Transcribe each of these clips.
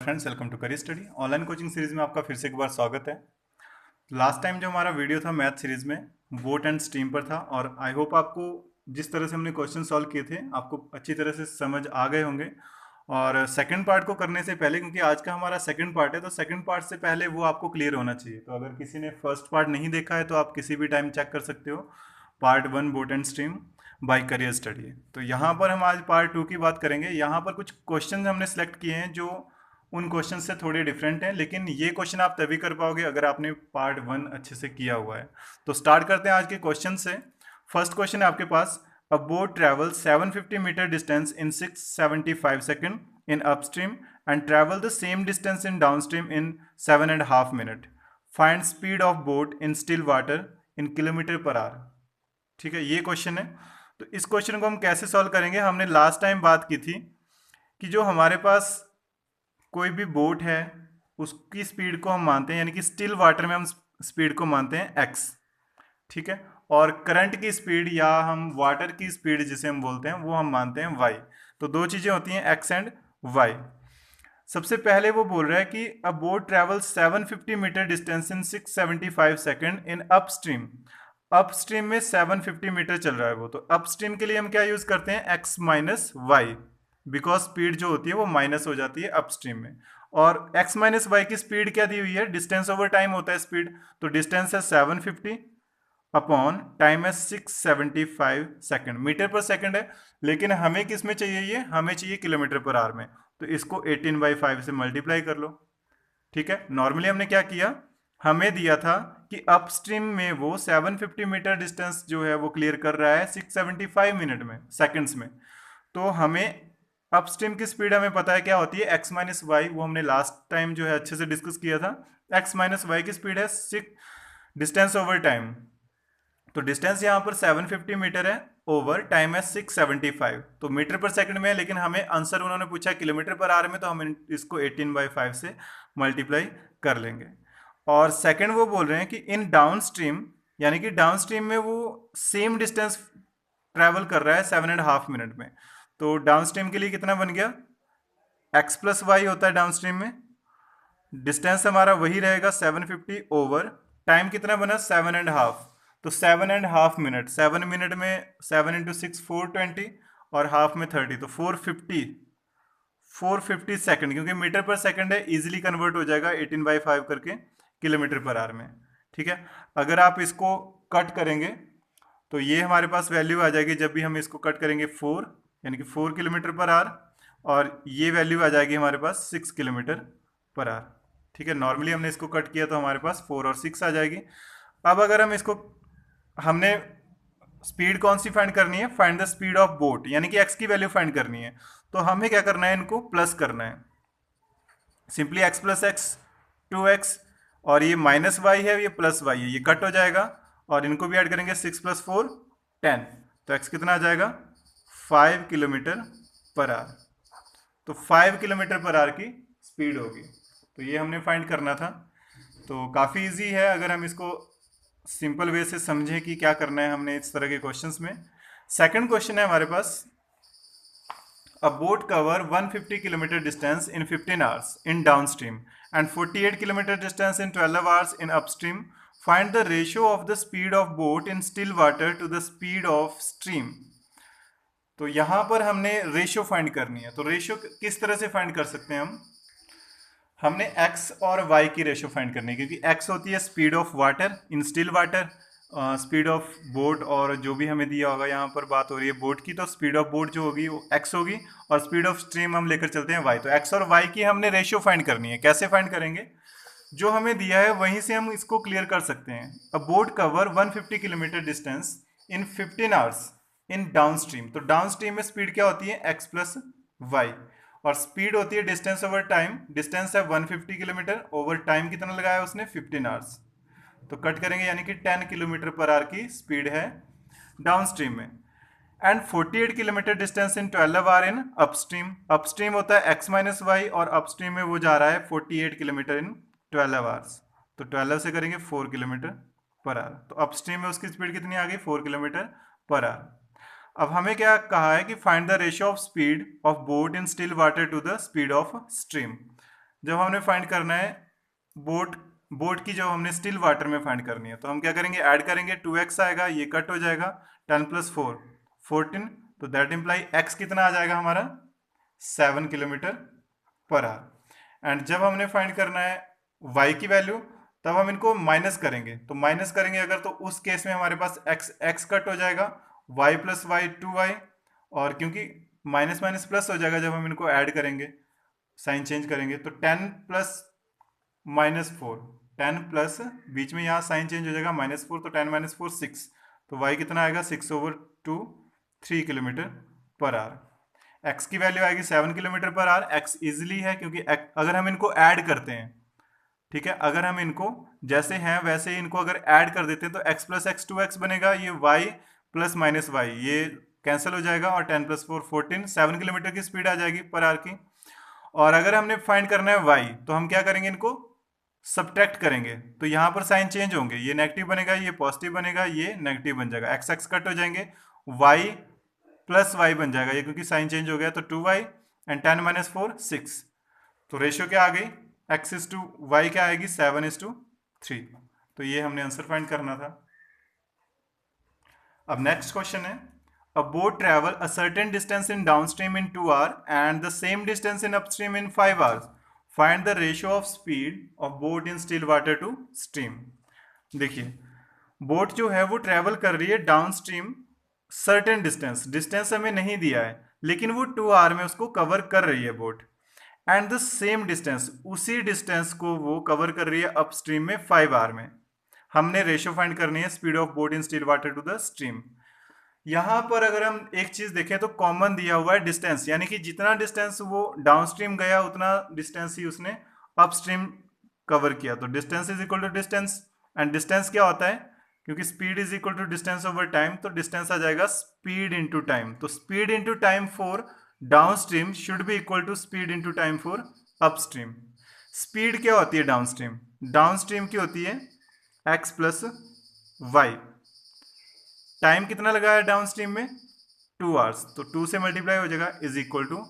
Friends, welcome to career study online coaching series में आपका फिर से एक बार स्वागत है। लास्ट टाइम जो हमारा वीडियो था मैथ सीरीज में बोट एंड स्ट्रीम पर था और आई होप आपको जिस तरह से हमने क्वेश्चन सॉल्व किए थे आपको अच्छी तरह से समझ आ गए होंगे। और सेकंड पार्ट को करने से पहले, क्योंकि आज का हमारा सेकंड पार्ट है, तो सेकंड पार्ट से पहले वो आपको क्लियर होना चाहिए। तो अगर किसी ने फर्स्ट पार्ट नहीं देखा है तो आप किसी भी टाइम चेक कर सकते हो, part 1 boat and stream by career study. तो यहाँ पर हम आज पार्ट 2 की बात करेंगे। यहाँ पर कुछ क्वेश्चन हमने सेलेक्ट किए हैं जो उन क्वेश्चन से थोड़े डिफरेंट हैं, लेकिन ये क्वेश्चन आप तभी कर पाओगे अगर आपने पार्ट 1 अच्छे से किया हुआ है। तो स्टार्ट करते हैं आज के क्वेश्चन से। फर्स्ट क्वेश्चन है आपके पास, a boat travel 750 metre distance in 675 second in upstream and travel the same distance in downstream in 7.5 minute. Find speed of boat in still water in kilometre per hour. ठीक है, ये question है। तो इस question को हम कैसे solve करेंगे, हमने लास्ट टाइम बात की थी कि जो हमारे पास कोई भी बोट है उसकी स्पीड को हम मानते हैं, यानी कि स्टिल वाटर में हम स्पीड को मानते हैं x। ठीक है, और करंट की स्पीड या हम वाटर की स्पीड जिसे हम बोलते हैं वो हम मानते हैं y। तो दो चीजें होती हैं x एंड y। सबसे पहले वो बोल रहा है कि a boat travel 750 metre distance in 675 second in upstream. Upstream में 750 मीटर चल रहा है वो, तो अपस्ट्रीम के लिए हम क्या यूज करते हैं, x minus Y, because speed जो होती है वो माइनस हो जाती है अपस्ट्रीम में। और x माइनस वाई की स्पीड क्या दी हुई है, डिस्टेंस ओवर टाइम होता है स्पीड। तो डिस्टेंस है 750 अपॉन टाइम है 675 सेकंड, मीटर पर सेकंड है। लेकिन हमें किस में चाहिए, ये हमें चाहिए किलोमीटर पर आवर में। तो इसको 18/5 से मल्टीप्लाई कर लो। ठीक है, नॉर्मली हमने क्या किया, हमें दिया था कि अपस्ट्रीम में वो 750 मीटर डिस्टेंस जो है वो क्लियर कर रहा है 675 मिनट में, सेकंड्स में। तो हमें अपस्ट्रीम की स्पीड हमें पता है क्या होती है, x माइनस वाई, वो हमने लास्ट टाइम जो है अच्छे से डिस्कस किया था। x माइनस वाई की स्पीड है 6 डिस्टेंस ओवर टाइम। तो डिस्टेंस यहाँ पर 750 मीटर है, ओवर टाइम है 675, तो मीटर पर सेकंड में है, लेकिन हमें आंसर उन्होंने पूछा किलोमीटर पर आवर में, तो हम इसको 18/5 से मल्टीप्लाई कर लेंगे। और सेकंड वो बोल रहे हैं कि इन डाउन स्ट्रीम, यानी कि डाउन स्ट्रीम में वो सेम डिस्टेंस ट्रैवल कर रहा है 7.5 मिनट में। तो डाउन स्ट्रीम के लिए कितना बन गया, x प्लस वाई होता है डाउन स्ट्रीम में, डिस्टेंस हमारा वही रहेगा 750 ओवर टाइम कितना बना 7.5। तो 7.5 मिनट, 7 मिनट में 7 इंटू 6 420 और हाफ में 30, तो 450 सेकंड, क्योंकि मीटर पर सेकंड है इजीली कन्वर्ट हो जाएगा 18/5 करके किलोमीटर पर आवर में। ठीक है, अगर आप इसको कट करेंगे तो ये हमारे पास वैल्यू आ जाएगी, जब भी हम इसको कट करेंगे 4, यानी कि 4 किलोमीटर पर आवर, और ये वैल्यू आ जाएगी हमारे पास 6 किलोमीटर पर आवर। ठीक है, नॉर्मली हमने इसको कट किया तो हमारे पास 4 और 6 आ जाएगी। अब अगर हम इसको, हमने स्पीड कौन सी फाइंड करनी है, find the speed of boat, यानी कि x की वैल्यू फाइंड करनी है। तो हमें क्या करना है, इनको प्लस करना है, simply x plus x 2x, और ये माइनस वाई है, ये प्लस वाई है, ये कट हो जाएगा, और इनको भी ऐड करेंगे 6 + 4 10, तो x कितना आ जाएगा 5 किलोमीटर पर आवर। तो 5 किलोमीटर पर आवर की स्पीड होगी, तो ये हमने फाइंड करना था। तो काफ़ी इजी है अगर हम इसको सिंपल वे से समझें कि क्या करना है हमने इस तरह के क्वेश्चंस में। सेकंड क्वेश्चन है हमारे पास, a boat cover 150 kilometer distance in 15 hours in downstream and 48 kilometer distance in 12 hours in upstream. Find the ratio of the speed of boat in still water to the speed of stream. तो यहाँ पर हमने ratio find करनी है। तो ratio किस तरह से फाइंड कर सकते हैं हमने x और y की रेशियो फाइंड करनी है, क्योंकि x होती है speed of water in still water, speed of boat, और जो भी हमें दिया होगा यहाँ पर बात हो रही है बोट की, तो स्पीड ऑफ बोट जो होगी वो x होगी, और स्पीड ऑफ स्ट्रीम हम लेकर चलते हैं y। तो x और y की हमने रेशियो फाइंड करनी है। कैसे फाइंड करेंगे, जो हमें दिया है वहीं से हम इसको क्लियर कर सकते हैं। अ boat cover 150 kilometre distance in 15 hours in down stream. तो डाउन स्ट्रीम में स्पीड क्या होती है, x प्लस वाई, और स्पीड होती है डिस्टेंस ओवर टाइम, डिस्टेंस है 150 किलोमीटर, ओवर टाइम कितना लगाया उसने 15 आवर्स, तो कट करेंगे, यानी कि 10 किलोमीटर पर आवर की स्पीड है डाउन स्ट्रीम में। And 48 kilometre distance in 12 hour in upstream. Upstream होता है x माइनस वाई, और अपस्ट्रीम में वो जा रहा है 48 किलोमीटर इन 12 आवर्स, तो 12 से करेंगे 4 किलोमीटर पर आवर। तो अपस्ट्रीम में उसकी स्पीड कितनी आ गई, 4 किलोमीटर पर आवर। अब हमें क्या कहा है कि find the ratio of speed of boat in still water to the speed of stream. जब हमने फाइंड करना है बोट बोट की, जब हमने स्टिल वाटर में फाइंड करनी है, तो हम क्या करेंगे, ऐड करेंगे, 2x आएगा, ये कट हो जाएगा, 10 + 4 14, तो दैट इम्प्लाई x कितना आ जाएगा हमारा 7 किलोमीटर पर आवर। एंड जब हमने फाइंड करना है y की वैल्यू, तब हम इनको माइनस करेंगे, तो माइनस करेंगे अगर, तो उस केस में हमारे पास x कट हो जाएगा, y + y 2y, और क्योंकि माइनस माइनस प्लस हो जाएगा जब हम इनको ऐड करेंगे, साइन चेंज करेंगे, तो 10 + -4, 10 प्लस, बीच में यहाँ साइन चेंज हो जाएगा, -4, तो 10 - 4 6, तो y कितना आएगा 6/2 3 किलोमीटर पर आवर। x की वैल्यू आएगी 7 kilometre per our. x easily है क्योंकि अगर हम इनको ऐड करते हैं, ठीक है, अगर हम इनको जैसे हैं वैसे ही इनको अगर ऐड कर देते हैं, तो x + x 2x बनेगा, ये y + -y ये कैंसिल हो जाएगा, और 10 + 4 14, 7 किलोमीटर की स्पीड आ जाएगी पर आवर की। और अगर हमने फाइंड करना है y, तो हम क्या करेंगे, इनको सब्ट्रैक्ट करेंगे, तो यहाँ पर साइन चेंज होंगे, ये नेगेटिव बनेगा, ये पॉजिटिव बनेगा, ये नेगेटिव बन जाएगा, x x कट हो जाएंगे, y + y बन जाएगा, ये क्योंकि साइन चेंज हो गया, तो 2y, एंड 10 - 4 6, तो रेशियो क्या आ गई, x/y क्या आएगी 7/3। तो ये हमने आंसर फाइंड करना था। अब नेक्स्ट क्वेश्चन है, a boat travel a certain distance in downstream in 2 hours and the same distance in upstream in 5 hours. Find the ratio of speed of boat in still water to stream. देखिए, boat जो है वो travel कर रही है down stream certain distance हमें नहीं दिया है, लेकिन वो 2 आवर में उसको कवर कर रही है boat, and the same distance, उसी डिस्टेंस को वो कवर कर रही है अपस्ट्रीम में 5 आवर में। हमने रेशियो फाइंड करनी है speed of boat in still water to the stream. यहाँ पर अगर हम एक चीज देखें तो कॉमन दिया हुआ है डिस्टेंस, यानी कि जितना डिस्टेंस वो डाउनस्ट्रीम गया उतना डिस्टेंस ही उसने अपस्ट्रीम कवर किया, तो distance is equal to distance, and distance क्या होता है, क्योंकि speed is equal to distance over time, तो डिस्टेंस आ जाएगा स्पीड इनटू टाइम, तो speed into time for downstream should be equal to speed into time for upstream. Speed क्या होती है डाउनस्ट्रीम, डाउनस्ट्रीम की होती है x + y, टाइम कितना लगा है डाउनस्ट्रीम में 2 आवर्स, तो 2 से मल्टीप्लाई हो जाएगा, इज इक्वल टू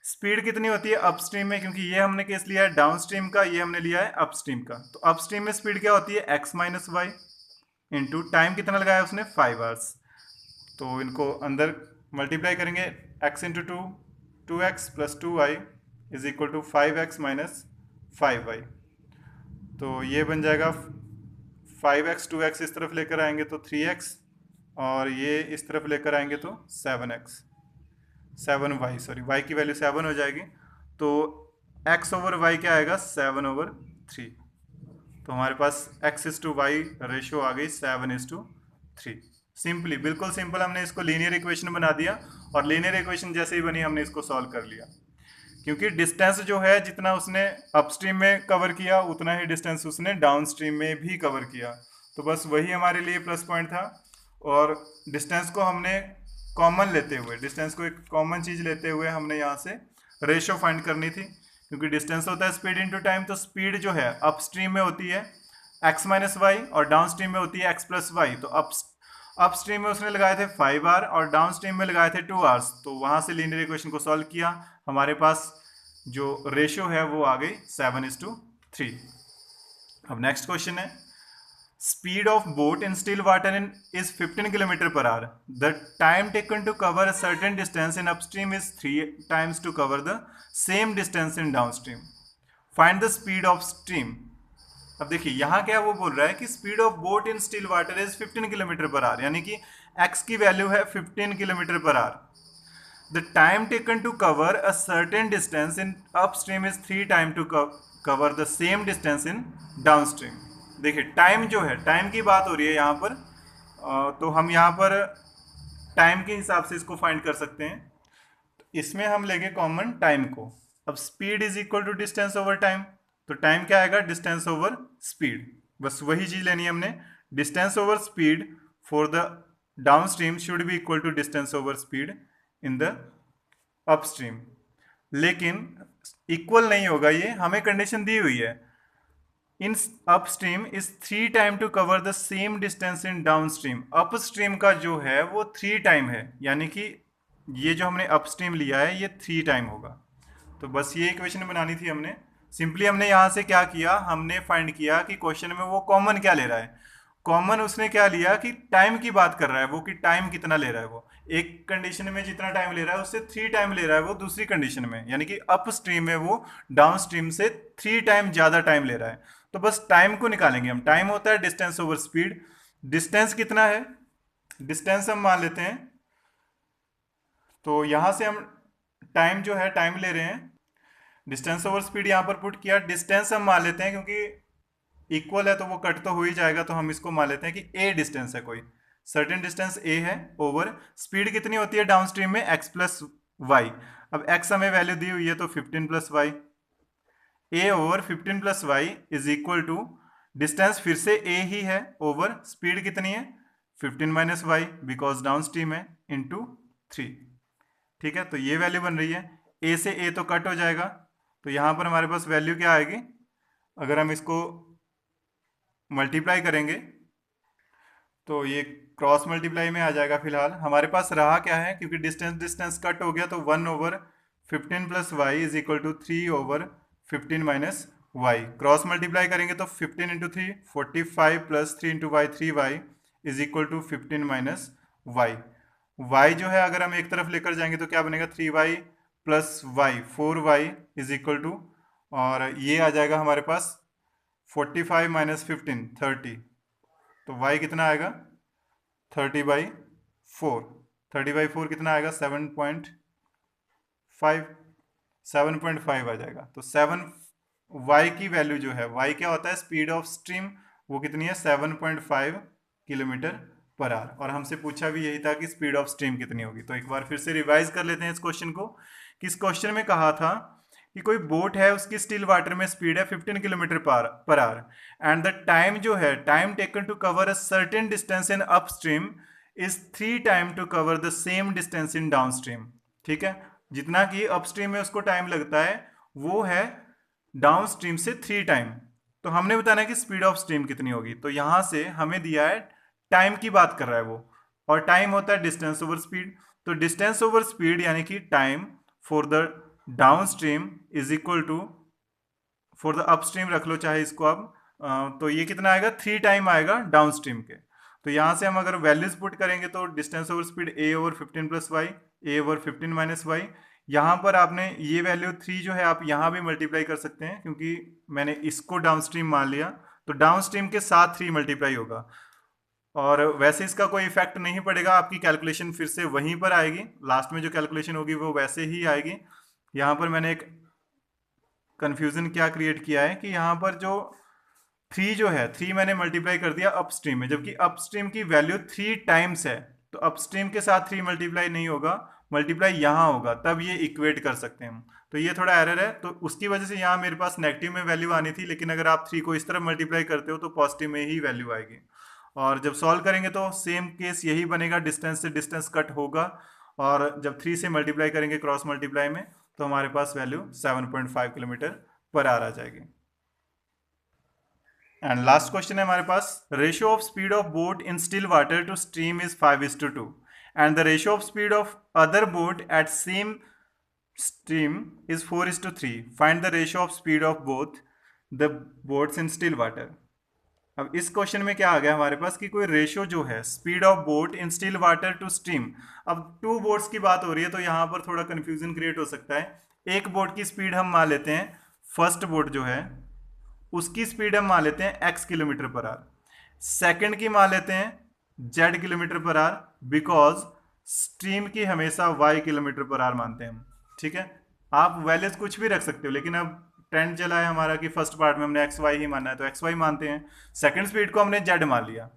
स्पीड कितनी होती है अपस्ट्रीम में, क्योंकि ये हमने केस लिया है डाउनस्ट्रीम का, ये हमने लिया है अपस्ट्रीम का, तो अपस्ट्रीम में स्पीड क्या होती है x - y इंटू टाइम कितना लगाया उसने 5 आवर्स, तो इनको अंदर मल्टीप्लाई करेंगे, x × 2 2x + 2y is equal to 5x - 5y, तो ये बन जाएगा 5x 2x इस तरफ लेकर आएंगे तो 3x, और ये इस तरफ लेकर आएंगे तो 7y, सॉरी y की वैल्यू 7 हो जाएगी, तो x/y क्या आएगा 7/3, तो हमारे पास x/y रेशियो आ गई 7/3। सिंपली, बिल्कुल सिंपल, हमने इसको लीनियर इक्वेशन बना दिया, और लीनियर इक्वेशन जैसे ही बनी हमने इसको सॉल्व कर लिया, क्योंकि डिस्टेंस जो है जितना उसने अपस्ट्रीम में कवर किया उतना ही डिस्टेंस उसने डाउनस्ट्रीम में भी कवर किया, तो बस वही हमारे लिए प्लस पॉइंट था। और डिस्टेंस को हमने कॉमन लेते हुए, डिस्टेंस को एक कॉमन चीज लेते हुए हमने यहाँ से रेशियो फाइंड करनी थी, क्योंकि डिस्टेंस होता है स्पीड इनटू टाइम, तो स्पीड जो है अपस्ट्रीम में होती है x - y और डाउनस्ट्रीम में होती है x + y, तो अपस्ट्रीम में उसने लगाए थे 5 आवर और डाउनस्ट्रीम में लगाए थे 2 आवर्स, तो वहां से लीनियर इक्वेशन को सॉल्व किया, हमारे पास जो रेशियो है वो आ गई 7/3। अब नेक्स्ट क्वेश्चन है, speed of boat in still water is 15 km per hour. The time taken to cover a certain distance in upstream is 3 times to cover the same distance in downstream. Find the speed of stream. अब देखिए यहाँ क्या वो बोल रहा है कि speed of boat in still water is 15 kilometre per hour, यानी कि x की वैल्यू है 15 kilometre per hour. The time taken to cover a certain distance in upstream is 3 time to cover the same distance in downstream. देखिए time जो है, time की बात हो रही है यहाँ पर, तो हम यहाँ पर टाइम के हिसाब से इसको फाइंड कर सकते हैं, इसमें हम लेंगे कॉमन टाइम को। अब speed is equal to distance over time, तो टाइम क्या आएगा डिस्टेंस ओवर स्पीड, बस वही चीज लेनी है हमने, distance over speed for the downstream should be equal to distance over speed in the upstream, लेकिन इक्वल नहीं होगा, ये हमें कंडीशन दी हुई है, in upstream is 3 time to cover the same distance in downstream. Upstream का जो है वो 3 टाइम है, यानी कि ये जो हमने अपस्ट्रीम लिया है ये 3 टाइम होगा, तो बस ये इक्वेशन बनानी थी हमने, सिंपली हमने यहाँ से क्या किया, हमने फाइंड किया कि क्वेश्चन में वो कॉमन क्या ले रहा है। कॉमन उसने क्या लिया कि टाइम की बात कर रहा है वो, कि टाइम कितना ले रहा है वो। एक कंडीशन में जितना टाइम ले रहा है उससे 3 टाइम ले रहा है वो दूसरी कंडीशन में, यानी कि अप स्ट्रीम में वो डाउन स्ट्रीम से 3 टाइम ज्यादा टाइम ले रहा है। तो बस टाइम को निकालेंगे हम। टाइम होता है डिस्टेंस ओवर स्पीड। डिस्टेंस कितना है, डिस्टेंस हम मान लेते हैं। तो यहां से हम टाइम जो है टाइम ले रहे हैं, डिस्टेंस ओवर स्पीड यहां पर पुट किया। डिस्टेंस हम मान लेते हैं क्योंकि इक्वल है तो वो कट तो हो ही जाएगा, तो हम इसको मान लेते हैं कि ए डिस्टेंस है, कोई सर्टेन डिस्टेंस ए है, ओवर स्पीड कितनी होती है डाउन स्ट्रीम में, एक्स प्लस वाई। अब एक्स हमें वैल्यू दी हुई है तो 15 plus Y, A over 15 plus Y is equal to distance फिर से ए ही है, ओवर स्पीड कितनी है 15 minus Y because down stream है, इंटू 3। ठीक है, तो ये वैल्यू बन रही है। ए से ए तो कट हो जाएगा, तो यहां पर हमारे पास वैल्यू क्या आएगी, अगर हम इसको मल्टीप्लाई करेंगे तो ये क्रॉस मल्टीप्लाई में आ जाएगा। फिलहाल हमारे पास रहा क्या है, क्योंकि डिस्टेंस डिस्टेंस कट हो गया, तो 1 over 15 plus Y is equal to 3 over 15 minus Y. Cross multiply करेंगे तो 15 into 3 45 plus 3 into Y 3 Y is equal to 15 minus Y. Y जो है अगर हम एक तरफ लेकर जाएंगे तो क्या बनेगा, 3y plus Y 4y is equal to, और ये आ जाएगा हमारे पास 45 माइनस 15 30, तो y कितना आएगा 30/4। 30/4 कितना आएगा 7.5 आ जाएगा। तो 7 y की वैल्यू जो है, y क्या होता है स्पीड ऑफ स्ट्रीम, वो कितनी है 7.5 किलोमीटर पर आवर। और हमसे पूछा भी यही था कि स्पीड ऑफ स्ट्रीम कितनी होगी। तो एक बार फिर से रिवाइज कर लेते हैं इस क्वेश्चन को, कि इस क्वेश्चन में कहा था कि कोई बोट है, उसकी स्टिल वाटर में स्पीड है 15 kilometre per our, and the time जो है, time taken to cover a certain distance in upstream is 3 time to cover the same distance in downstream. ठीक है, जितना कि अप स्ट्रीम में उसको टाइम लगता है वो है डाउन स्ट्रीम से 3 टाइम। तो हमने बताना है कि स्पीड ऑफ स्ट्रीम कितनी होगी। तो यहां से हमें दिया है टाइम की बात कर रहा है वो, और टाइम होता है डिस्टेंस ओवर स्पीड। तो डिस्टेंस ओवर स्पीड यानी कि time for the downstream is equal to, for the upstream रख लो चाहे इसको आप, तो ये कितना आएगा 3 टाइम आएगा डाउन स्ट्रीम के। तो यहां से हम अगर वैल्यूज पुट करेंगे तो distance over speed A over 15 plus Y, A over 15 minus Y. यहाँ पर आपने ये वैल्यू 3 जो है आप यहाँ भी मल्टीप्लाई कर सकते हैं, क्योंकि मैंने इसको डाउन स्ट्रीम मान लिया, तो डाउन स्ट्रीम के साथ 3 मल्टीप्लाई होगा, और वैसे इसका कोई इफेक्ट नहीं पड़ेगा, आपकी कैलकुलेशन फिर से वहीं पर आएगी, लास्ट में जो कैलकुलेशन होगी वो वैसे ही आएगी। यहाँ पर मैंने एक कंफ्यूजन क्या क्रिएट किया है कि यहाँ पर जो 3 जो है 3 मैंने मल्टीप्लाई कर दिया अपस्ट्रीम में, जबकि अपस्ट्रीम की वैल्यू 3 टाइम्स है, तो अपस्ट्रीम के साथ 3 मल्टीप्लाई नहीं होगा, मल्टीप्लाई यहाँ होगा, तब ये इक्वेट कर सकते हैं हम। तो ये थोड़ा एरर है, तो उसकी वजह से यहाँ मेरे पास नेगेटिव में वैल्यू आनी थी, लेकिन अगर आप 3 को इस तरफ मल्टीप्लाई करते हो तो पॉजिटिव में ही वैल्यू आएगी। और जब सॉल्व करेंगे तो सेम केस यही बनेगा, डिस्टेंस से डिस्टेंस कट होगा, और जब 3 से मल्टीप्लाई करेंगे क्रॉस मल्टीप्लाई में तो हमारे पास वैल्यू 7.5 किलोमीटर पर आवर आ जाएगी। एंड लास्ट क्वेश्चन है हमारे पास, ratio of speed of boat in still water to stream is 5:2 and the ratio of speed of other boat at same stream is 4:3। Find the ratio of speed of both the boats in still water. अब इस question में क्या आ गया हमारे पास कि कोई ratio जो है speed of boat in still water to stream. अब 2 बोट्स की बात हो रही है, तो यहाँ पर थोड़ा कंफ्यूजन क्रिएट हो सकता है। एक बोट की स्पीड हम मान लेते हैं, फर्स्ट बोट जो है उसकी स्पीड हम मान लेते हैं x kilometre per our, second की मान लेते हैं z kilometre per our, because stream की हमेशा y किलोमीटर पर आवर मानते हैं हम। ठीक है, आप वैल्यूज कुछ भी रख सकते हो, लेकिन अब ट्रेंड चला है हमारा कि फर्स्ट पार्ट में हमने एक्स वाई ही मानना है, तो एक्स वाई मानते हैं। सेकंड स्पीड को हमने जेड मान लिया।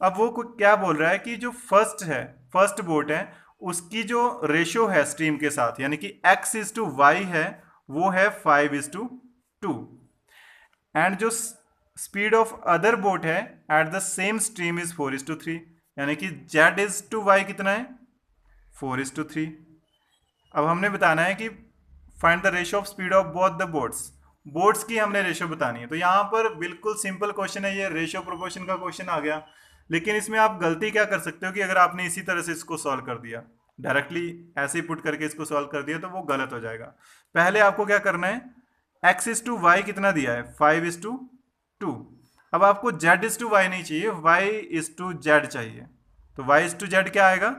अब वो क्या बोल रहा है कि जो फर्स्ट बोट है उसकी जो रेशियो है स्ट्रीम के साथ, यानी कि x:y है, वो है 5:2, एंड जो स्पीड ऑफ अदर बोट है at the same stream is 4:3, यानी कि z:y कितना है 4:3। अब हमने बताना है कि find the ratio of speed of both the boats की हमने रेशियो बतानी है। तो यहाँ पर बिल्कुल सिंपल क्वेश्चन है, ये रेशियो प्रोपोर्शन का क्वेश्चन आ गया। लेकिन इसमें आप गलती क्या कर सकते हो कि अगर आपने इसी तरह से इसको सॉल्व कर दिया, डायरेक्टली ऐसे ही पुट करके इसको सॉल्व कर दिया, तो वो गलत हो जाएगा। पहले आपको क्या करना है एक्स इज टू वाई कितना दिया है 5:2। अब आपको जेड इज टू वाई नहीं चाहिए, वाई इज टू जेड चाहिए। तो वाई इज टू जेड क्या आएगा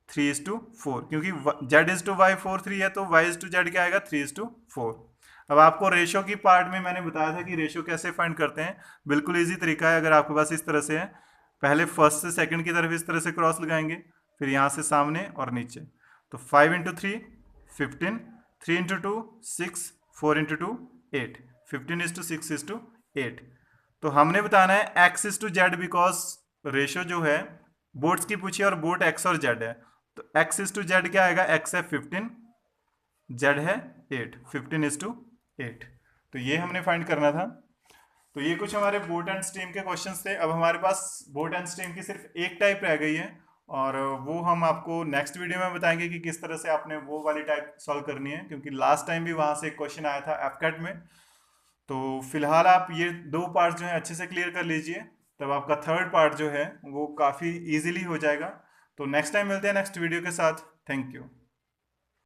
3:4, क्योंकि जेड इज टू वाई 4:3 है, तो वाई इज टू जेड क्या आएगा 3:4। अब आपको रेशो की पार्ट में मैंने बताया था कि रेशो कैसे फाइंड करते हैं, बिल्कुल इजी तरीका है। अगर आपके पास इस तरह से है, पहले फर्स्ट से सेकंड की तरफ इस तरह से क्रॉस लगाएंगे, फिर यहाँ से सामने और नीचे। तो 5 × 3 15, 3 × 2 6, 4 × 2 8, 15:6:8। तो हमने बताना है x is to z, because ratio जो है बोट्स की पूछी और बोट एक्स और जेड है। तो एक्स इज टू जेड क्या आएगा, एक्स है 15, जेड है 8, 15:8। तो ये हमने फाइंड करना था। तो ये कुछ हमारे बोट एंड स्ट्रीम के क्वेश्चंस थे। अब हमारे पास बोट एंड स्ट्रीम की सिर्फ एक टाइप रह गई है, और वो हम आपको नेक्स्ट वीडियो में बताएंगे कि किस तरह से आपने वो वाली टाइप सॉल्व करनी है, क्योंकि लास्ट टाइम भी वहां से एक क्वेश्चन आया था एफकैट में। तो फिलहाल आप ये 2 पार्ट जो है अच्छे से क्लियर कर लीजिए, तब आपका थर्ड पार्ट जो है वो काफ़ी इजीली हो जाएगा। तो नेक्स्ट टाइम मिलते हैं नेक्स्ट वीडियो के साथ। Thank you.